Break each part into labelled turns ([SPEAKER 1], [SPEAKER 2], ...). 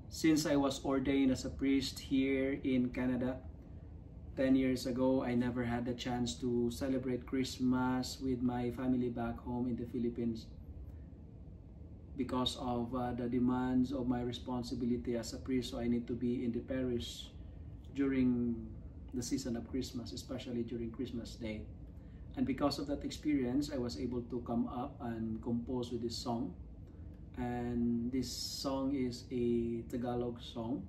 [SPEAKER 1] Since I was ordained as a priest here in Canada 10 years ago, I never had the chance to celebrate Christmas with my family back home in the Philippines because of the demands of my responsibility as a priest. So I need to be in the parish during the season of Christmas, especially during Christmas Day. And because of that experience, I was able to come up and compose with this song. And this song is a Tagalog song.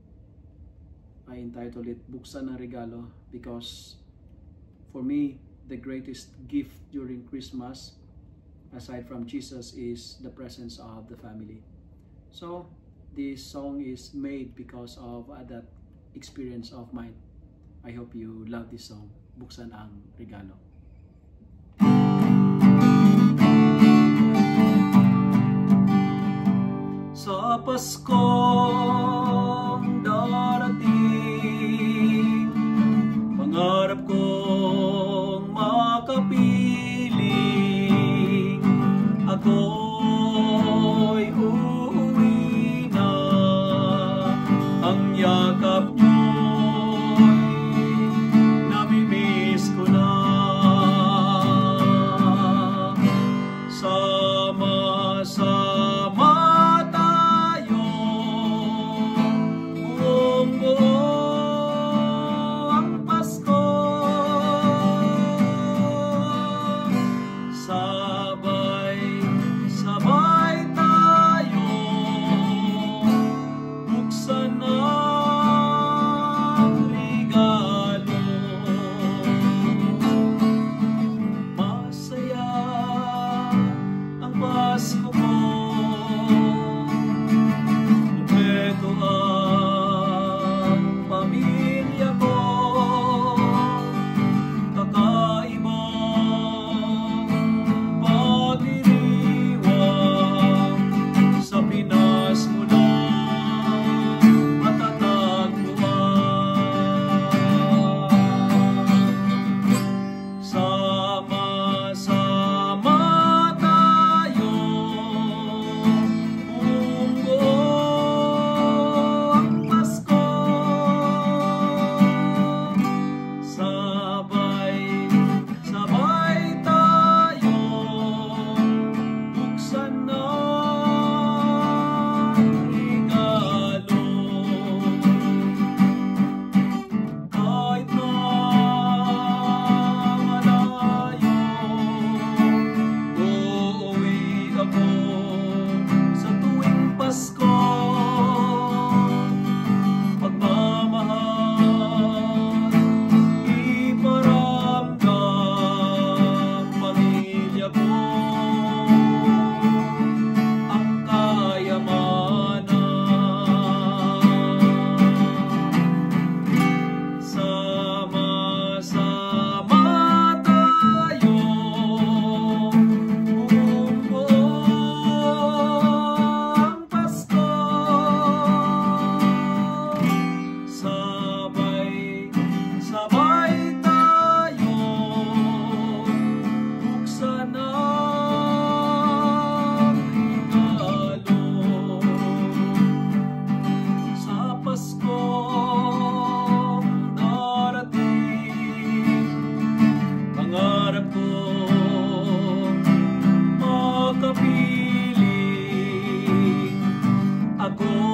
[SPEAKER 1] I entitled it Buksan ng Regalo because for me, the greatest gift during Christmas, aside from Jesus, is the presence of the family. So this song is made because of that experience of mine. I hope you love this song, Buksan ang Regalo. Sa Paskong darating, pangarap kong makapiling, ako'y uuwi na, ang yakap niyo'y namimiss ko na. Sama-sama ako